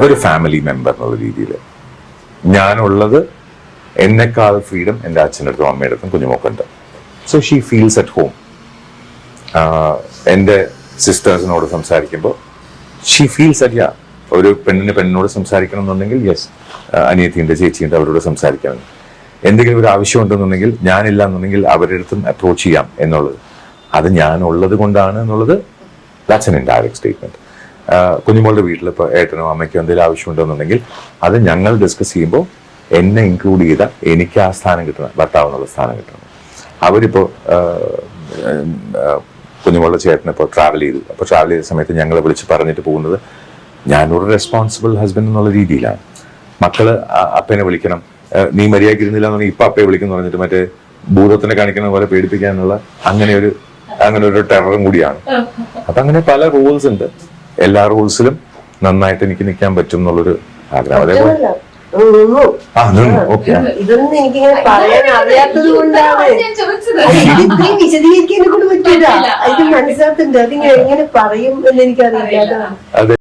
ഒരു family member എന്നുള്ള രീതിയിൽ ഞാനുള്ളത് എന്നെക്കാൾ ഫ്രീഡം എൻ്റെ അച്ഛൻ്റെ അടുത്തും അമ്മയുടെ അടുത്തും കുഞ്ഞുമോക്കുണ്ട്. So she feels at home. എൻ്റെ സിസ്റ്റേഴ്സിനോട് സംസാരിക്കുമ്പോൾ ഷീ ഫീൽസ് അറ്റ് ഒരു പെണ്ണിനോട് സംസാരിക്കണം എന്നുണ്ടെങ്കിൽ യെസ്, അനിയത്തിയുണ്ട്, ചേച്ചിയുണ്ട്, അവരോട് സംസാരിക്കണം. എന്തെങ്കിലും ഒരു ആവശ്യമുണ്ടെന്നുണ്ടെങ്കിൽ ഞാനില്ല എന്നുണ്ടെങ്കിൽ അവരുടെ അടുത്തും അപ്രോച്ച് ചെയ്യാം എന്നുള്ളത്, അത് ഞാനുള്ളത് കൊണ്ടാണ് എന്നുള്ളത് ദാറ്റ്സ് എൻ ഇൻഡയറക്റ്റ് സ്റ്റേറ്റ്മെന്റ്. കുഞ്ഞുമോളുടെ വീട്ടിൽ ഇപ്പോൾ ഏട്ടനോ അമ്മയ്ക്കോ എന്തെങ്കിലും ആവശ്യമുണ്ടെന്നുണ്ടെങ്കിൽ അത് ഞങ്ങൾ ഡിസ്കസ് ചെയ്യുമ്പോൾ എന്നെ ഇൻക്ലൂഡ് ചെയ്ത എനിക്ക് ആ സ്ഥാനം കിട്ടണം, ഭർത്താവ് എന്നുള്ള സ്ഥാനം കിട്ടണം. അവരിപ്പോൾ കുഞ്ഞുമോളുടെ ചേട്ടനിപ്പോൾ ട്രാവൽ ചെയ്തു. അപ്പോൾ ട്രാവൽ ചെയ്ത സമയത്ത് ഞങ്ങളെ വിളിച്ച് പറഞ്ഞിട്ട് പോകുന്നത് ഞാനൊരു റെസ്പോൺസിബിൾ ഹസ്ബൻഡ് എന്നുള്ള രീതിയിലാണ്. മക്കള് അപ്പനെ വിളിക്കണം, നീ മര്യാദയ്ക്ക് ഇരുന്നില്ല എന്നുണ്ടെങ്കിൽ ഇപ്പൊ അപ്പയെ വിളിക്കുന്നു പറഞ്ഞിട്ട് മറ്റേ ഭൂതത്തിനെ കാണിക്കുന്ന പോലെ പേടിപ്പിക്കാനുള്ള അങ്ങനെ ഒരു ടെററും കൂടിയാണ്. അപ്പൊ അങ്ങനെ പല റൂൾസ് ഉണ്ട്. എല്ലാ റൂൾസിലും നന്നായിട്ട് എനിക്ക് നിൽക്കാൻ പറ്റും എന്നുള്ളൊരു ആഗ്രഹം. അതേപോലെ ഇതൊന്നും എനിക്കിങ്ങനെ പറയാൻ അറിയാത്തത് കൊണ്ടാണ് ഇത്രയും വിശദീകരിക്കാനെ കൊണ്ട് പറ്റൂല. ഇത് മനസ്സിലാക്കുന്നുണ്ട്, അതിങ്ങനെ എങ്ങനെ പറയും എന്ന് എനിക്കറിയില്ല.